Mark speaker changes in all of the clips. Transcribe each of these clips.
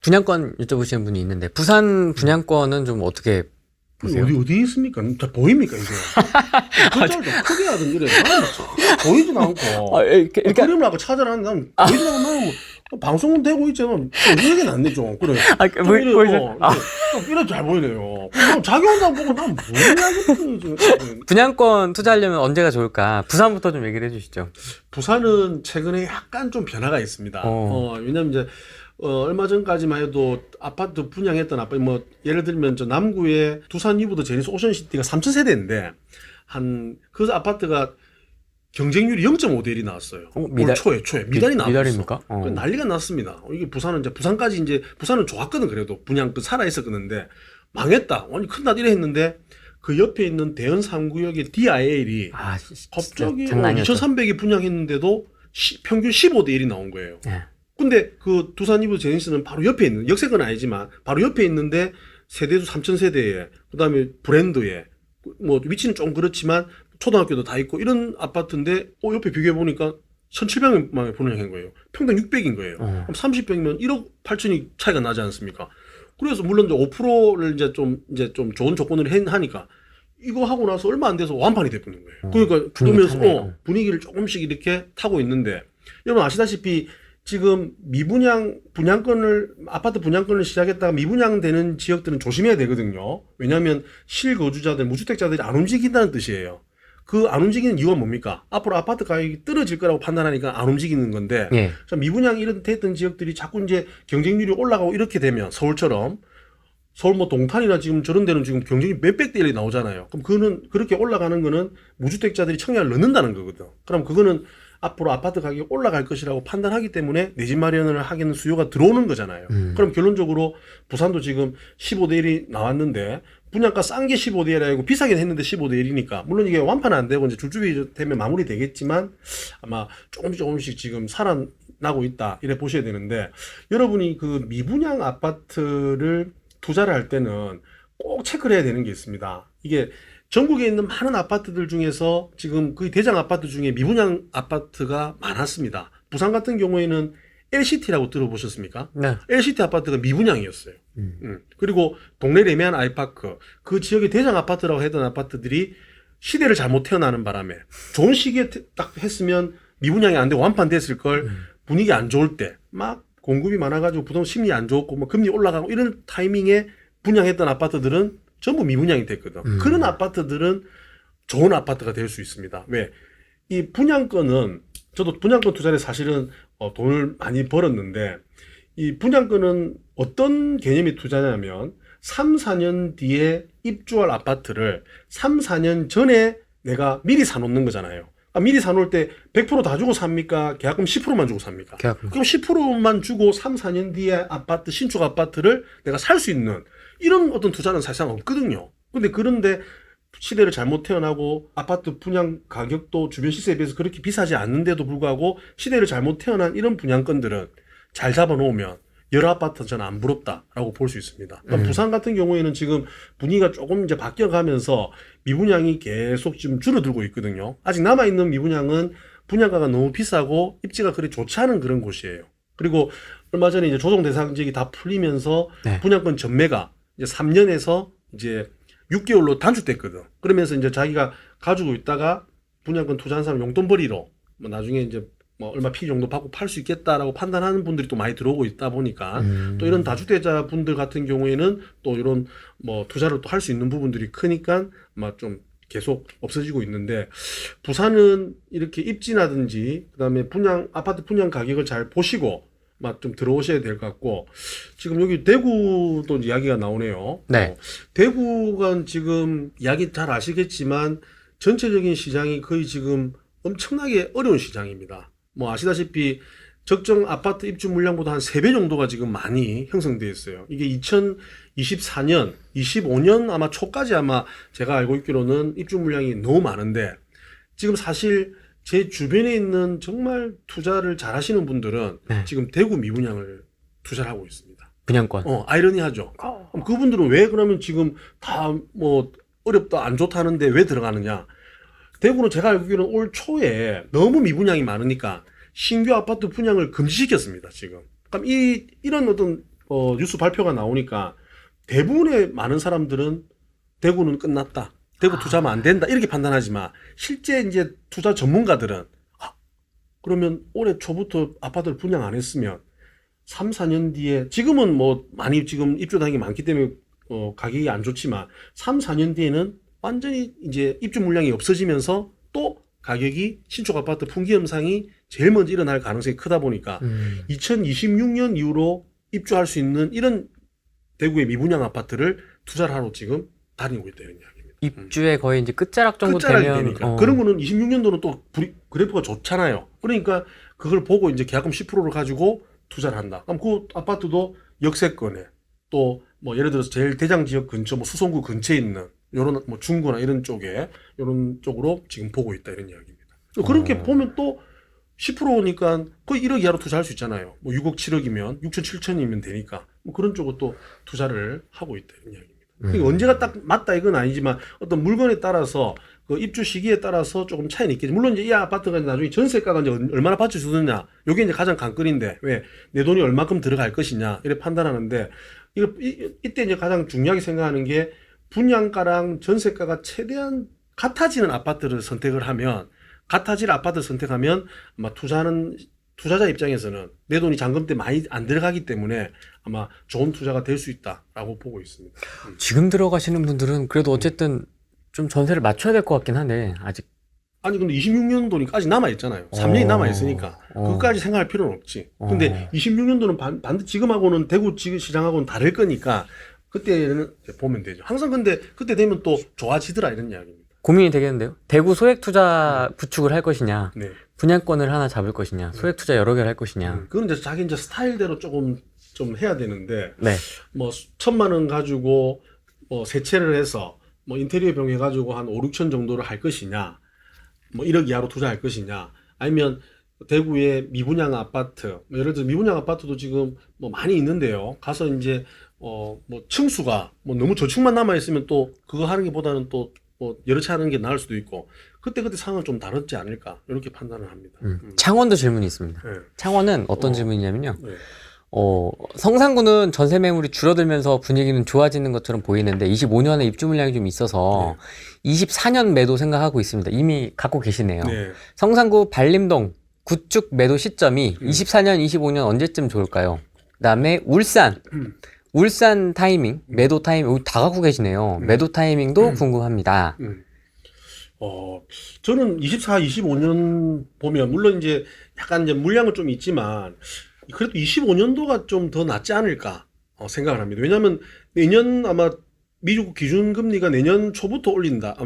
Speaker 1: 분양권 여쭤보시는 분이 있는데 부산 분양권은 좀 어떻게 보세요?
Speaker 2: 어디 있습니까? 다 보입니까 이게? 글자를 좀 크게 하든 그래. 보이진 않고.
Speaker 1: 그러니까
Speaker 2: 그림을 아까 찾아라는 난 보이진 않고 나는 뭐 방송은 되고 있지만 이게 낫네 좀. 그래. 좀
Speaker 1: 보이죠?
Speaker 2: 이래 잘 보이네요. 그럼 자기 혼자 보고 난 뭐냐겠지.
Speaker 1: 분양권 투자하려면 언제가 좋을까? 부산부터 좀 얘기를 해주시죠.
Speaker 2: 부산은 최근에 약간 좀 변화가 있습니다. 왜냐면 이제 얼마 전까지만 해도 아파트 분양했던 아파트, 뭐, 예를 들면 저 남구에 두산 이브더 제니스 오션시티가 3,000세대인데, 그 아파트가 경쟁률이 0.5대 1이 나왔어요. 올 초에. 미달이 나왔어요.
Speaker 1: 미달입니까?
Speaker 2: 난리가 났습니다. 이게 부산은 부산은 좋았거든, 그래도. 분양 살아있었는데, 망했다. 완전 큰일 나디래 했는데, 그 옆에 있는 대연 3구역의 DIL이 갑자기 2,300이 분양했는데도 평균 15대 1이 나온 거예요.
Speaker 1: 네.
Speaker 2: 근데 그 두산 이브 제니스는 바로 옆에 있는, 역세권 아니지만 바로 옆에 있는데 세대수 3,000세대에 그다음에 브랜드에 뭐 위치는 좀 그렇지만 초등학교도 다 있고 이런 아파트인데 옆에 비교해 보니까 1,700만에 분양한 거예요. 평당 600인 거예요. 그럼 30평이면 1억 8천이 차이가 나지 않습니까? 그래서 물론 이제 5%를 이제 좀 좋은 조건을 하니까 이거 하고 나서 얼마 안 돼서 완판이 돼버린 거예요. 그러니까 그러면서 분위기를 조금씩 이렇게 타고 있는데 여러분 아시다시피 지금 아파트 분양권을 시작했다가 미분양되는 지역들은 조심해야 되거든요. 왜냐하면 실거주자들, 무주택자들이 안 움직인다는 뜻이에요. 그 안 움직이는 이유가 뭡니까? 앞으로 아파트 가격이 떨어질 거라고 판단하니까 안 움직이는 건데, 미분양이 이런 됐던 지역들이 자꾸 이제 경쟁률이 올라가고 이렇게 되면 서울처럼, 서울 뭐 동탄이나 지금 저런 데는 지금 경쟁이 몇백 대 1이 나오잖아요. 그럼 그렇게 올라가는 거는 무주택자들이 청약을 넣는다는 거거든. 그럼 그거는 앞으로 아파트 가격이 올라갈 것이라고 판단하기 때문에 내 집 마련을 하겠는 수요가 들어오는 거잖아요. 그럼 결론적으로 부산도 지금 15대 1이 나왔는데 분양가 싼 게 15대 1이 아니고 비싸게 했는데 15대 1이니까 물론 이게 완판은 안 되고 이제 줄줄이 되면 마무리 되겠지만 아마 조금씩 지금 살아나고 있다 이래 보셔야 되는데 여러분이 그 미분양 아파트를 투자를 할 때는 꼭 체크를 해야 되는 게 있습니다. 이게 전국에 있는 많은 아파트들 중에서 지금 그 대장 아파트 중에 미분양 아파트가 많았습니다. 부산 같은 경우에는 LCT라고 들어보셨습니까?
Speaker 1: 네.
Speaker 2: LCT 아파트가 미분양이었어요. 그리고 동네 레미안 아이파크 그 지역의 대장 아파트라고 했던 아파트들이 시대를 잘못 태어나는 바람에 좋은 시기에 딱 했으면 미분양이 안 되고 완판됐을 걸 분위기 안 좋을 때 막 공급이 많아가지고 부동 심리 안 좋고 뭐 금리 올라가고 이런 타이밍에 분양했던 아파트들은 전부 미분양이 됐거든. 그런 아파트들은 좋은 아파트가 될 수 있습니다. 왜? 이 분양권은 저도 분양권 투자를 사실은 돈을 많이 벌었는데 이 분양권은 어떤 개념이 투자냐면 3, 4년 뒤에 입주할 아파트를 3, 4년 전에 내가 미리 사놓는 거잖아요. 미리 사놓을 때 100% 다 주고 삽니까? 계약금 10%만 주고 삽니까? 그럼 10%만 주고 3, 4년 뒤에 아파트, 신축 아파트를 내가 살 수 있는 이런 어떤 투자는 사실상 없거든요. 그런데 시대를 잘못 태어나고 아파트 분양 가격도 주변 시세에 비해서 그렇게 비싸지 않는데도 불구하고 시대를 잘못 태어난 이런 분양권들은 잘 잡아놓으면 여러 아파트는 저는 안 부럽다라고 볼 수 있습니다. 그러니까 부산 같은 경우에는 지금 분위기가 조금 이제 바뀌어가면서 미분양이 계속 지금 줄어들고 있거든요. 아직 남아있는 미분양은 분양가가 너무 비싸고 입지가 그리 좋지 않은 그런 곳이에요. 그리고 얼마 전에 이제 조정 대상 지역이 다 풀리면서 분양권 전매가 이제 3년에서 이제 6개월로 단축됐거든. 그러면서 이제 자기가 가지고 있다가 분양권 투자한 사람 용돈벌이로 뭐 나중에 이제 뭐 얼마 피 정도 받고 팔 수 있겠다라고 판단하는 분들이 또 많이 들어오고 있다 보니까 또 이런 다주택자 분들 같은 경우에는 또 이런 뭐 투자를 또 할 수 있는 부분들이 크니까 아마 좀 계속 없어지고 있는데 부산은 이렇게 입지라든지 그다음에 아파트 분양 가격을 잘 보시고 막 좀 들어오셔야 될 것 같고 지금 여기 대구도 이야기가 나오네요.
Speaker 1: 네.
Speaker 2: 대구가 지금 이야기 잘 아시겠지만 전체적인 시장이 거의 지금 엄청나게 어려운 시장입니다. 뭐 아시다시피 적정 아파트 입주 물량보다 한 3배 정도가 지금 많이 형성되어 있어요. 이게 2024년, 25년 아마 초까지 아마 제가 알고 있기로는 입주 물량이 너무 많은데 지금 사실 제 주변에 있는 정말 투자를 잘 하시는 분들은 지금 대구 미분양을 투자를 하고 있습니다.
Speaker 1: 분양권.
Speaker 2: 아이러니하죠. 그럼 그분들은 왜 그러면 지금 다 뭐 어렵다 안 좋다는데 왜 들어가느냐. 대구는 제가 알기로는 올 초에 너무 미분양이 많으니까 신규 아파트 분양을 금지시켰습니다, 지금. 그럼 이런 어떤 뉴스 발표가 나오니까 대부분의 많은 사람들은 대구는 끝났다. 대구 투자하면 안 된다. 이렇게 판단하지만 실제 이제 투자 전문가들은 그러면 올해 초부터 아파트를 분양 안 했으면 3, 4년 뒤에 지금은 뭐 많이 지금 입주 단계가 많기 때문에 가격이 안 좋지만 3, 4년 뒤에는 완전히 이제 입주 물량이 없어지면서 또 가격이 신축 아파트 품귀 현상이 제일 먼저 일어날 가능성이 크다 보니까 2026년 이후로 입주할 수 있는 이런 대구의 미분양 아파트를 투자를 하러 지금 다니고 있다 이런 이야기입니다.
Speaker 1: 입주에 거의 이제 끝자락 정도
Speaker 2: 끝자락이
Speaker 1: 되면
Speaker 2: 되니까 그런 거는 26년도는 또 그래프가 좋잖아요. 그러니까 그걸 보고 이제 계약금 10%를 가지고 투자를 한다. 그럼 그 아파트도 역세권에 또 뭐 예를 들어서 제일 대장 지역 근처 뭐 수성구 근처에 있는 요런 뭐 중구나 이런 쪽에 요런 쪽으로 지금 보고 있다 이런 이야기입니다. 그렇게 보면 또 10%니까 거의 1억 이하로 투자할 수 있잖아요. 뭐 6억 7억이면 6천 7천이면 되니까 뭐 그런 쪽으로 또 투자를 하고 있다 이런 이야기입니다. 그러니까 언제가 딱 맞다 이건 아니지만 어떤 물건에 따라서 그 입주 시기에 따라서 조금 차이는 있겠지. 물론 이제 이 아파트가 나중에 전세가가 이제 얼마나 받쳐주느냐 요게 이제 가장 관건인데 왜 내 돈이 얼마큼 들어갈 것이냐 이렇게 판단하는데 이때 이제 가장 중요하게 생각하는 게 분양가랑 전세가가 최대한 같아지는 아파트를 선택을 하면 같아질 아파트 선택하면 아마 투자자 입장에서는 내 돈이 잔금 때 많이 안 들어가기 때문에 아마 좋은 투자가 될 수 있다라고 보고 있습니다.
Speaker 1: 지금 들어가시는 분들은 그래도 어쨌든 좀 전세를 맞춰야 될 것 같긴 한데 아직
Speaker 2: 아니 근데 26년도니까 아직 남아 있잖아요. 3년이 남아 있으니까 그것까지 생각할 필요는 없지. 근데 26년도는 반드시 지금하고는 대구 시장하고는 다를 거니까 그때는 보면 되죠. 항상 근데 그때 되면 또 좋아지더라 이런 이야기입니다.
Speaker 1: 고민이 되겠는데요. 대구 소액 투자 구축을 할 것이냐,
Speaker 2: 네.
Speaker 1: 분양권을 하나 잡을 것이냐, 소액 투자 여러 개를 할 것이냐.
Speaker 2: 그건 이제 자기 이제 스타일대로 조금 좀 해야 되는데
Speaker 1: 네.
Speaker 2: 뭐 1,000만 원 가지고 뭐 세 채를 해서 뭐 인테리어 병해 가지고 한 5, 6천 정도를 할 것이냐, 뭐 1억 이하로 투자할 것이냐, 아니면 대구의 미분양 아파트, 뭐 예를 들어 미분양 아파트도 지금 뭐 많이 있는데요. 가서 이제 뭐 층수가 뭐 너무 저층만 남아 있으면 또 그거 하는 게 보다는 또 뭐 여러 채 하는 게 나을 수도 있고 그때 상황은 좀 다르지 않을까 이렇게 판단을 합니다.
Speaker 1: 창원도 질문이 있습니다.
Speaker 2: 네.
Speaker 1: 창원은 어떤 질문이냐면요.
Speaker 2: 네.
Speaker 1: 성산구는 전세 매물이 줄어들면서 분위기는 좋아지는 것처럼 보이는데 25년에 입주 물량이 좀 있어서 24년 매도 생각하고 있습니다. 이미 갖고 계시네요.
Speaker 2: 네.
Speaker 1: 성산구 발림동 구축 매도 시점이 24년, 25년 언제쯤 좋을까요? 그다음에 울산 타이밍, 매도 타이밍 다 갖고 계시네요. 매도 타이밍도 궁금합니다.
Speaker 2: 저는 24, 25년 보면 물론 이제 약간 이제 물량은 좀 있지만 그래도 25년도가 좀 더 낫지 않을까 생각을 합니다. 왜냐하면 내년 아마 미국 기준금리가 내년 초부터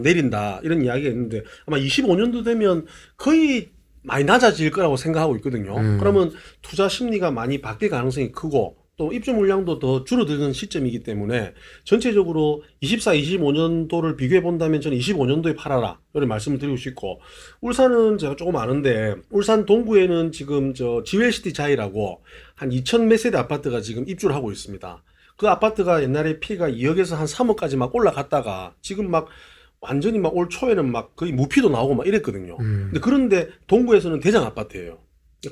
Speaker 2: 내린다 이런 이야기가 있는데 아마 25년도 되면 거의 많이 낮아질 거라고 생각하고 있거든요. 그러면 투자 심리가 많이 바뀔 가능성이 크고 또 입주 물량도 더 줄어드는 시점이기 때문에 전체적으로 24, 25년도를 비교해 본다면 저는 25년도에 팔아라 이런 말씀을 드리고 싶고 울산은 제가 조금 아는데 울산 동구에는 지금 지웰시티 자이라고 한 2,000 몇 세대 아파트가 지금 입주를 하고 있습니다. 그 아파트가 옛날에 피가 2억에서 한 3억까지 막 올라갔다가 지금 막 완전히 막 올 초에는 막 거의 무피도 나오고 막 이랬거든요. 근데 그런데 동구에서는 대장 아파트예요.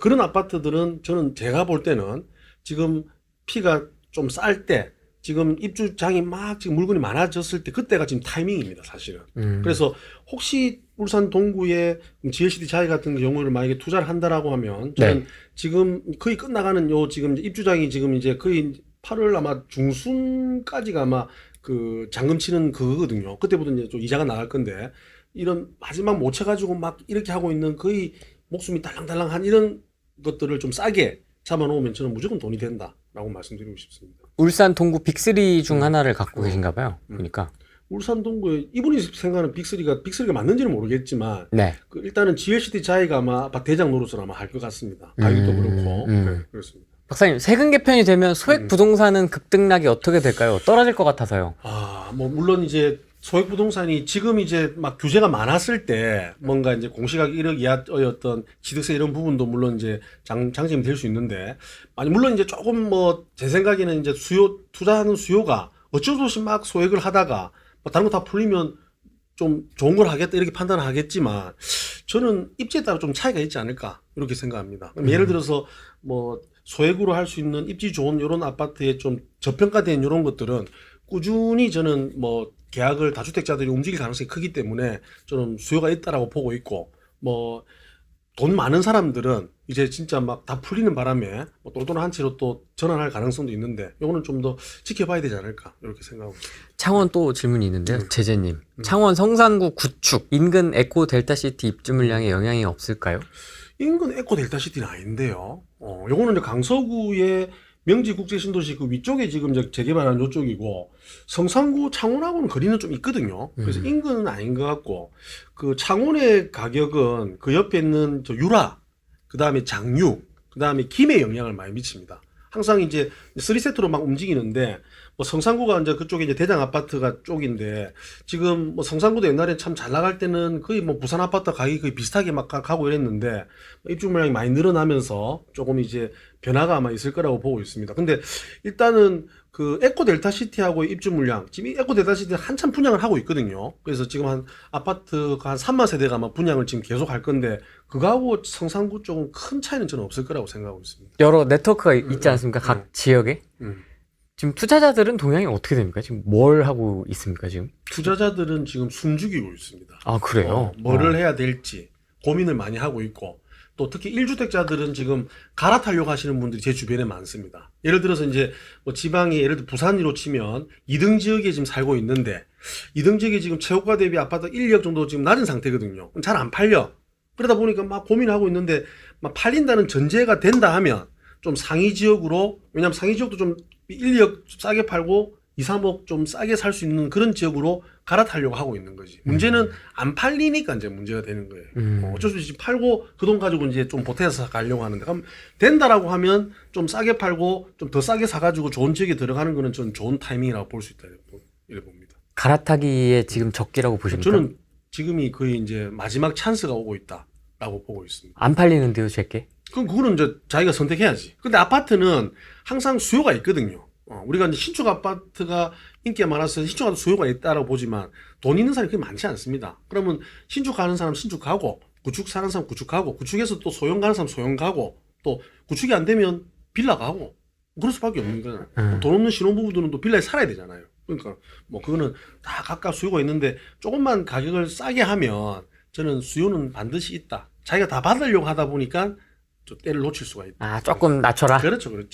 Speaker 2: 그런 아파트들은 제가 볼 때는 지금 피가 좀 쌀 때 지금 입주장이 막 지금 물건이 많아졌을 때 그때가 지금 타이밍입니다 사실은. 그래서 혹시 울산 동구의 GLCD 자이 같은 경우를 만약에 투자를 한다라고 하면 저는 지금 거의 끝나가는 지금 입주장이 지금 이제 거의 8월 아마 중순까지가 아마 그 잔금 치는 그거거든요. 그때부터 이제 좀 이자가 나갈 건데 이런 마지막 못 쳐가지고 막 이렇게 하고 있는 거의 목숨이 달랑달랑한 이런 것들을 좀 싸게 잡아놓으면 저는 무조건 돈이 된다라고 말씀드리고 싶습니다.
Speaker 1: 울산 동구 빅3 중 하나를 갖고 계신가 봐요. 그러니까
Speaker 2: 울산 동구에 이분이 생각하는 빅3가 맞는지는 모르겠지만 일단은 GLCT 자이가 아마 아파트 대장 노릇을 아마 할 것 같습니다. 가격도 그렇고 네, 그렇습니다.
Speaker 1: 박사님, 세금 개편이 되면 소액 부동산은 급등락이 어떻게 될까요? 떨어질 것 같아서요.
Speaker 2: 뭐 물론 이제 소액 부동산이 지금 이제 막 규제가 많았을 때 뭔가 이제 공시가격 1억 이하였던 취득세 이런 부분도 물론 이제 장점이 될 수 있는데 물론 이제 조금 뭐 제 생각에는 이제 투자하는 수요가 어쩔 수 없이 막 소액을 하다가 뭐 다른 거 다 풀리면 좀 좋은 걸 하겠다 이렇게 판단을 하겠지만 저는 입지에 따라 좀 차이가 있지 않을까 이렇게 생각합니다. 예를 들어서 뭐 소액으로 할 수 있는 입지 좋은 이런 아파트에 좀 저평가된 이런 것들은 꾸준히 저는 뭐 계약을 다주택자들이 움직일 가능성이 크기 때문에 저는 수요가 있다라고 보고 있고, 뭐 돈 많은 사람들은 이제 진짜 막 다 풀리는 바람에 뭐 똘똘한 채로 또 전환할 가능성도 있는데, 요거는 좀 더 지켜봐야 되지 않을까 이렇게 생각하고 있습니다.
Speaker 1: 창원 또 질문이 있는데요. 제재님. 창원 성산구 구축 인근 에코 델타시티 입주 물량에 영향이 없을까요?
Speaker 2: 인근 에코 델타시티는 아닌데요. 요거는 이제 강서구의 명지국제신도시 그 위쪽에 지금 이제 재개발한 요쪽이고, 성산구 창원하고는 거리는 좀 있거든요. 그래서 인근은 아닌 것 같고, 그 창원의 가격은 그 옆에 있는 저 유라, 그 다음에 장유, 그 다음에 김에 영향을 많이 미칩니다. 항상 이제 3세트로 막 움직이는데, 뭐 성산구가 이제 그쪽에 이제 대장 아파트가 쪽인데, 지금 뭐 성산구도 옛날에 참 잘 나갈 때는 거의 뭐 부산 아파트 가격이 거의 비슷하게 막 가고 이랬는데, 입주 물량이 많이 늘어나면서 조금 이제 변화가 아마 있을 거라고 보고 있습니다. 근데 일단은 그 에코 델타시티하고 입주 물량, 지금 이 에코 델타시티는 한참 분양을 하고 있거든요. 그래서 지금 한 아파트가 한 3만 세대가 아마 분양을 지금 계속 할 건데, 그거하고 성산구 쪽은 큰 차이는 저는 없을 거라고 생각하고 있습니다.
Speaker 1: 여러 네트워크가 있지 않습니까? 각 지역에. 지금 투자자들은 동향이 어떻게 됩니까? 지금 뭘 하고 있습니까, 지금?
Speaker 2: 투자자들은 지금 숨죽이고 있습니다.
Speaker 1: 아, 그래요?
Speaker 2: 뭐를 해야 될지 고민을 많이 하고 있고, 또 특히 1주택자들은 지금 갈아타려고 하시는 분들이 제 주변에 많습니다. 예를 들어서 이제 뭐 지방이 예를 들어 부산으로 치면 2등 지역에 지금 살고 있는데, 2등 지역에 지금 최고가 대비 아파트 1, 2억 정도 지금 낮은 상태거든요. 잘 안 팔려. 그러다 보니까 막 고민하고 있는데, 막 팔린다는 전제가 된다 하면 좀 상위 지역으로, 왜냐면 상위 지역도 좀 1, 2억 싸게 팔고 2, 3억 좀 싸게 살 수 있는 그런 지역으로 갈아타려고 하고 있는 거지. 문제는 안 팔리니까 이제 문제가 되는 거예요. 어쩔 수 없이 팔고 그 돈 가지고 이제 좀 보태서 가려고 하는데, 그럼 된다라고 하면 좀 싸게 팔고 좀 더 싸게 사가지고 좋은 지역에 들어가는 거는 좀 좋은 타이밍이라고 볼 수 있다 이렇게 봅니다.
Speaker 1: 갈아타기에 지금 적기라고 보십니까?
Speaker 2: 저는 지금이 거의 이제 마지막 찬스가 오고 있다라고 보고 있습니다.
Speaker 1: 안 팔리는데요, 제게?
Speaker 2: 그럼 그거는 이제 자기가 선택해야지. 근데 아파트는 항상 수요가 있거든요. 우리가 이제 신축 아파트가 인기가 많아서 신축 아파트 수요가 있다라고 보지만, 돈 있는 사람이 그렇게 많지 않습니다. 그러면 신축 가는 사람 신축 가고, 구축 사는 사람 구축 가고, 구축에서 또 소형 가는 사람 소형 가고, 또 구축이 안 되면 빌라 가고, 그럴 수밖에 없는 거잖아요. 돈 없는 신혼부부들은 또 빌라에 살아야 되잖아요. 그러니까 뭐 그거는 다 각각 수요가 있는데, 조금만 가격을 싸게 하면 저는 수요는 반드시 있다. 자기가 다 받으려고 하다 보니까 좀 때를 놓칠 수가 있다.
Speaker 1: 아, 조금 낮춰라?
Speaker 2: 그렇죠, 그렇죠.